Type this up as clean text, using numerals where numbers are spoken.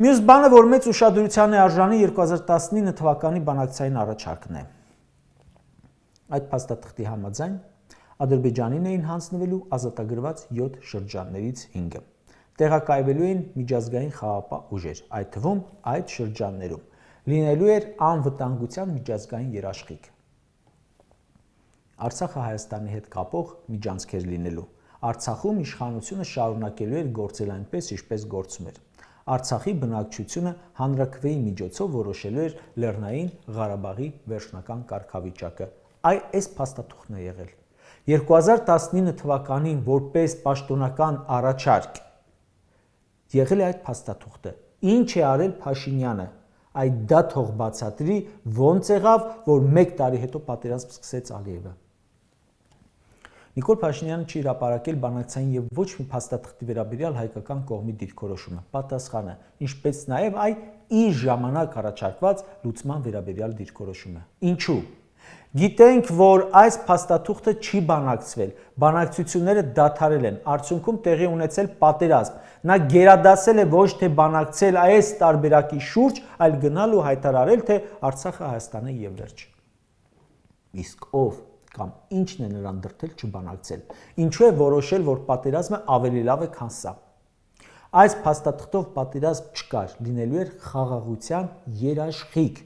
Մյուս բանը, որ մեծ ուշադրության է արժանի 2019 թվականի բանակցային առաջարկն է։ Այդ փաստաթղթի համաձայն Ադրբեջանին էին հանձնվելու ազատագրված 7 շրջաններից 5-ը։ Տեղակայվելու են միջազգային խաղաղապահ ուժեր, այդ թվում այդ շրջաններում լինելու էր անվտանգության միջազգային երաշխիք։ Արցախը Հայաստանի հետ կապող միջանցքեր լինելու։ Արցախում իշխանությունը շարունակելու էր գործել այնպես, ինչպես գործում էր։ Արցախի բնակչությունը հանրաքվեի միջոցով որոշելու էր Լեռնային Ղարաբաղի վերջնական կարգավիճակը։ Այս փաստաթուղթն է եղել։ 2019 թվականին որպես պաշտոնական առաջարկ եղել է այդ փաստաթուղթը։ Ինչ է արել Փաշինյանը։ Այդ դա թող բացատրի, ոնց եղավ, որ 1 տարի հետո պատերազմ սկսեց Ալիևը։ Նիկոլ Փաշինյանը չի հրապարակել բանակցային եւ ոչ մի փաստաթղթի վերաբերյալ հայկական կողմի դիրքորոշումը, պատասխանը, ինչպես նաեւ իր ժամանակ առաջարկված լուծման վերաբերյալ դիրքորոշումը։ Ինչու՞։ Գիտենք, որ այս փաստաթուղթը չի բանակցվել, բանակցությունները դադարել են, արդյունքում տեղի ունեցել պատերազմ։ Նա գերադասել է ոչ թե բանակցել այս տարբերակի շուրջ, այլ գնալ ու հայտարարել, թե Արցախը Հայաստանի եւ վերջ։ Իսկ ով կամ ինչն է նրան դրդել չբանակցել։ Ինչու է որոշել, որ պատերազմը ավելի լավ է, քան սա։ Այս փաստաթղթով պատերազմ չկար, լինելու էր խաղաղության երաշխիք։